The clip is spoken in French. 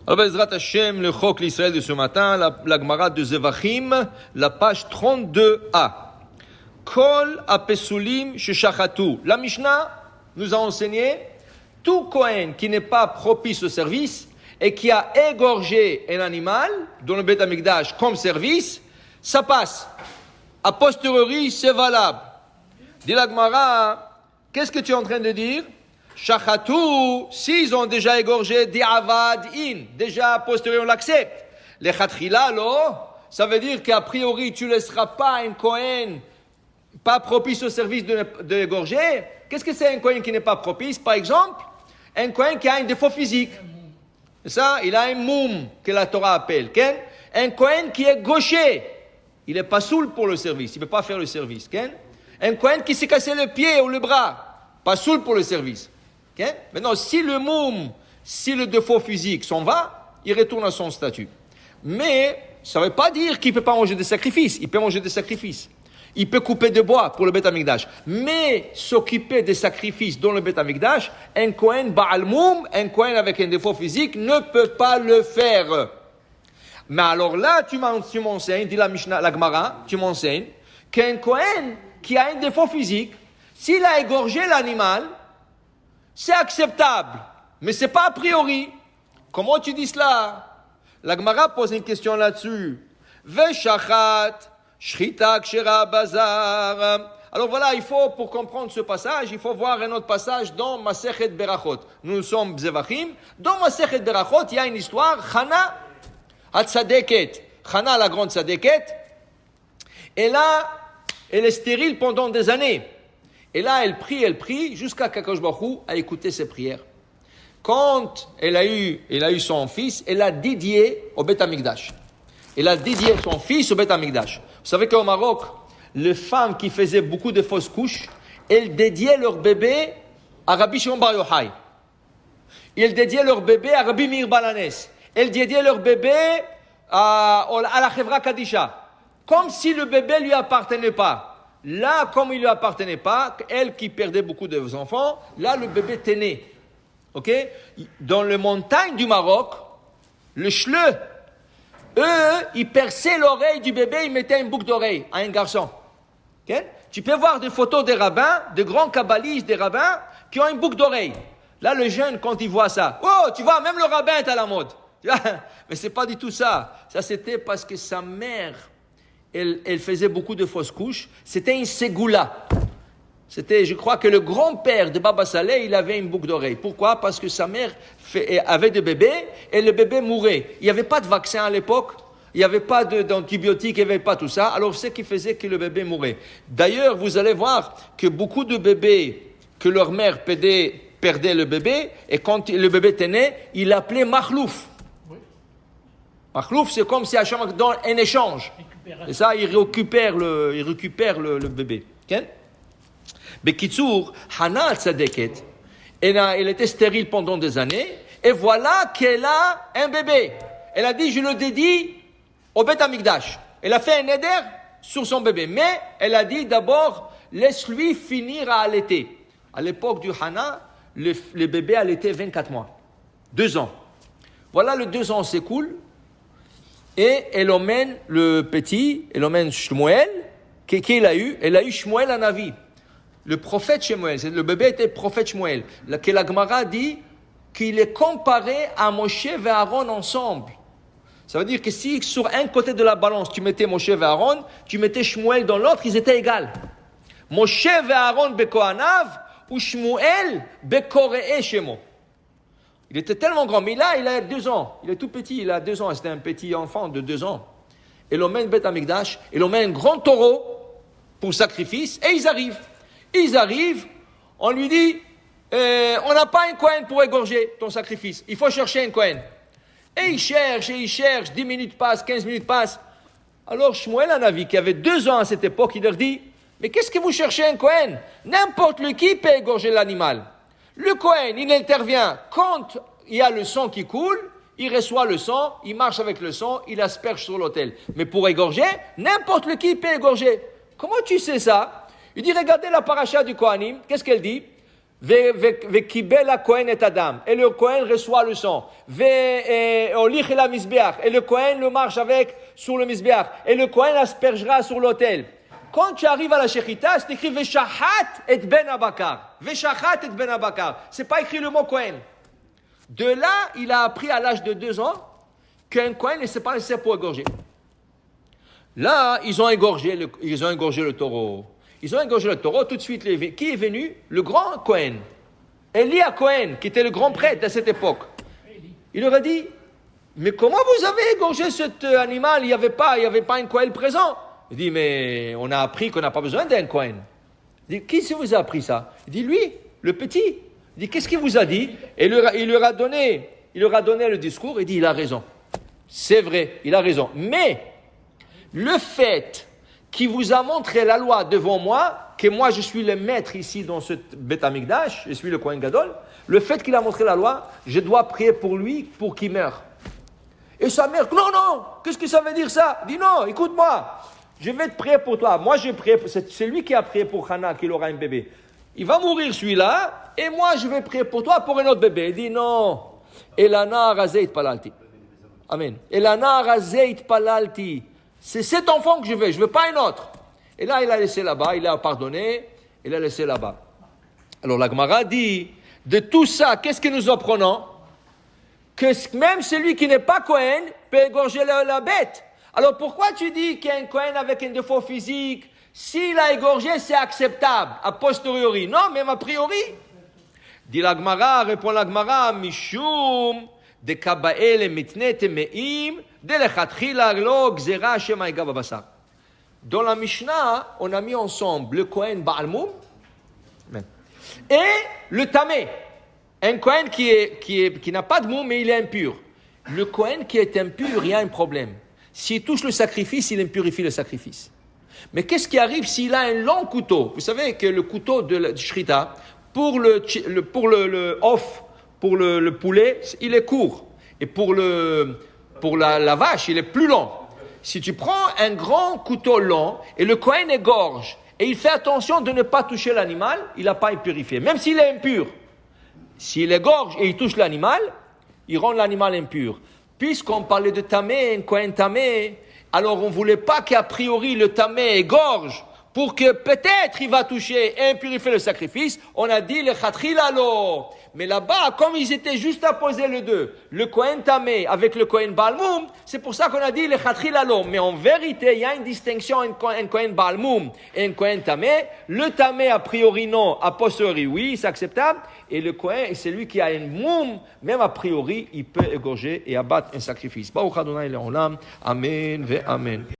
Alors, Bezrat Hashem, le Chok l'Israël de ce matin, la Gemara de Zevachim, la page 32a. Kol apesulim sheshachatu. La Mishnah nous a enseigné, tout Kohen qui n'est pas propice au service et qui a égorgé un animal dans le Beth Amikdash comme service, ça passe. A posteriori, c'est valable. Dit la Gemara, qu'est-ce que tu es en train de dire? Shachatu, s'ils ont déjà égorgé, di'avad in, déjà a posteriori on l'accepte. Les chatchila, alors, ça veut dire qu'a priori tu ne laisseras pas un Kohen pas propice au service de l'égorger. Qu'est-ce que c'est un Kohen qui n'est pas propice? Par exemple, un Kohen qui a un défaut physique. C'est ça, il a un moum que la Torah appelle. Un Kohen qui est gaucher, il n'est pas soul pour le service, il ne peut pas faire le service. Un Kohen qui s'est cassé le pied ou le bras, pas soul pour le service. Maintenant, si le moum, si le défaut physique s'en va, il retourne à son statut. Mais ça ne veut pas dire qu'il ne peut pas manger des sacrifices. Il peut manger des sacrifices. Il peut couper de bois pour le Beth Amikdash. Mais s'occuper des sacrifices dans le Beth Amikdash, un Kohen Baal Moum, un Kohen avec un défaut physique, ne peut pas le faire. Mais alors là, tu m'enseignes, dit la Mishnah, la Gemara, tu m'enseignes qu'un Kohen qui a un défaut physique, s'il a égorgé l'animal, c'est acceptable, mais c'est pas a priori. Comment tu dis cela? La Gemara pose une question là-dessus. Veshachat, shrita kshera bazar. Alors voilà, pour comprendre ce passage, il faut voir un autre passage dans Masechet Berachot. Nous sommes Zevachim. Dans Masechet Berachot, il y a une histoire. Chana, Hatzadeket. Chana, la grande Tzadeket. Et là, elle est stérile pendant des années. Et là, elle prie, jusqu'à qu'Akadosh Baruch Hu a écouté ses prières. Quand elle a eu son fils, elle l'a dédié au Beth Amikdash. Elle a dédié son fils au Beth Amikdash. Vous savez qu'au Maroc, les femmes qui faisaient beaucoup de fausses couches, elles dédiaient leur bébé à Rabbi Shimon Bar Yochai. Elles dédiaient leur bébé à Rabbi Meir Balanes. Elles dédiaient leur bébé à la Chevra Kadisha. Comme si le bébé lui appartenait pas. Là, comme il ne lui appartenait pas, elle qui perdait beaucoup de enfants, là, le bébé était né. Ok? Dans les montagnes du Maroc, le chleu, eux, ils perçaient l'oreille du bébé, ils mettaient une boucle d'oreille à un garçon. Okay? Tu peux voir des photos des rabbins, des grands kabbalistes, des rabbins, qui ont une boucle d'oreille. Là, le jeune, quand il voit ça, oh, tu vois, même le rabbin est à la mode. Mais c'est pas du tout ça. Ça, c'était parce que sa mère, elle faisait beaucoup de fausses couches. C'était une ségoula. C'était, je crois que le grand-père de Baba Saleh, il avait une boucle d'oreille. Pourquoi? Parce que sa mère avait des bébés et le bébé mourait. Il n'y avait pas de vaccin à l'époque. Il n'y avait pas d'antibiotiques, il n'y avait pas tout ça. Alors, c'est ce qui faisait que le bébé mourait. D'ailleurs, vous allez voir que beaucoup de bébés, que leur mère perdait le bébé, et quand le bébé était né, il l'appelait Mahlouf. Oui. Mahlouf, c'est comme si à chaque fois dans un échange. Et ça, il récupère le bébé. Okay? Bekitsour, Hana Tzadeket, elle était stérile pendant des années, et voilà qu'elle a un bébé. Elle a dit, je le dédie au Beth Amikdash. Elle a fait un éder sur son bébé, mais elle a dit d'abord, laisse-lui finir à allaiter. À l'époque du Hana, le bébé allaitait 24 mois, 2 ans. Voilà, le 2 ans s'écoule, et elle emmène le petit, elle emmène Shmuel, qui a eu? Elle a eu Shmuel à Navi. Le prophète Shmuel, le bébé était prophète Shmuel. La Gemara dit qu'il est comparé à Moshe et Aaron ensemble. Ça veut dire que si sur un côté de la balance tu mettais Moshe et Aaron, tu mettais Shmuel dans l'autre, ils étaient égaux. Moshe et Aaron bekohanav ou Shmuel bekoree shemo. Il était tellement grand, mais là il a 2 ans. Il est tout petit, il a 2 ans. C'était un petit enfant de 2 ans. Il emmène Beth Amikdash, il emmène un grand taureau pour sacrifice, et ils arrivent, on lui dit, on n'a pas un Kohen pour égorger ton sacrifice, il faut chercher un Kohen. Et il cherche, 10 minutes passent, 15 minutes passent. Alors Shmuel Hanavi, qui avait 2 ans à cette époque, il leur dit, mais qu'est-ce que vous cherchez un Kohen? N'importe qui peut égorger l'animal. Le Kohen, il intervient quand il y a le sang qui coule, il reçoit le sang, il marche avec le sang, il asperge sur l'autel. Mais pour égorger, n'importe qui peut égorger. Comment tu sais ça? Il dit, regardez la paracha du Kohanim, qu'est-ce qu'elle dit? Vekibel Kohen et Adam. Et le Kohen reçoit le sang. Olich la Mizbeach. Et le Kohen le marche avec sur le Mizbeach. Et le Kohen aspergera sur l'autel. Quand tu arrives à la Shechita, c'est écrit Veshachat et Ben Abakar. Veshachat et Ben Abakar. C'est pas écrit le mot Kohen. De là, il a appris à l'âge de 2 ans qu'un Kohen ne s'est pas nécessaire pour égorger. Là, ils ont égorgé le taureau. Ils ont égorgé le taureau. Tout de suite, qui est venu? Le grand Kohen. Eli Cohen, qui était le grand prêtre à cette époque. Il leur a dit, mais comment vous avez égorgé cet animal? Il n'y avait pas un Kohen présent. Il dit, mais on a appris qu'on n'a pas besoin d'un Kohen. Il dit, qui vous a appris ça? Il dit, lui, le petit. Il dit, qu'est-ce qu'il vous a dit? Et il leur a donné le discours. Il dit, il a raison. C'est vrai, il a raison. Mais, le fait qu'il vous a montré la loi devant moi, que moi je suis le maître ici dans ce Beth Amikdash, je suis le Kohen Gadol, le fait qu'il a montré la loi, je dois prier pour lui, pour qu'il meure. Et sa mère, non, qu'est-ce que ça veut dire ça? Il dit, non, écoute-moi, je vais te prier pour toi. Moi, je prie, c'est lui qui a prié pour Hana, qu'il aura un bébé. Il va mourir celui-là, et moi, je vais prier pour toi pour un autre bébé. Il dit, non. Elana razeit palalti. Amen. Elana razeit palalti. C'est cet enfant que je veux pas un autre. Et là, il a laissé là-bas, il a pardonné, il a laissé là-bas. Alors, la Gemara dit, de tout ça, qu'est-ce que nous apprenons? Que même celui qui n'est pas Kohen peut égorger la bête. Alors, pourquoi tu dis qu'il y a un Kohen avec un défaut physique? S'il a égorgé, c'est acceptable, a posteriori. Non, même a priori. Dit la Gemara, répond la Gemara, Mishum, de Kabael mitne temeim, de lechatchila lo gzera shema ega babasar. Dans la Mishnah, on a mis ensemble le Kohen Baal Moum et le Tamé. Un Kohen qui n'a pas de Moum, mais il est impur. Le Kohen qui est impur, il y a un problème. S'il touche le sacrifice, il impurifie le sacrifice. Mais qu'est-ce qui arrive s'il a un long couteau? Vous savez que le couteau de Shrita, pour le poulet, il est court. Et pour la vache, il est plus long. Si tu prends un grand couteau long et le Kohen égorge, et il fait attention de ne pas toucher l'animal, il n'a pas impurifié, même s'il est impur. S'il égorge et il touche l'animal, il rend l'animal impur. Puisqu'on parlait de tamé, un Kohen tamé, alors on ne voulait pas qu'a priori le tamé égorge pour que peut-être il va toucher et impurifier le sacrifice. On a dit le chatrilalo. Mais là-bas, comme ils étaient juste à poser les deux, le Kohen Tamé avec le Kohen Balmoum, c'est pour ça qu'on a dit le Chatrilalo. Mais en vérité, il y a une distinction entre un Kohen Balmoum et un Kohen Tamé. Le Tamé, a priori non, a posteriori oui, c'est acceptable. Et le Kohen, c'est lui qui a un Moum, même a priori, il peut égorger et abattre un sacrifice. Baruch Adonai Le'olam. Amen ve Amen.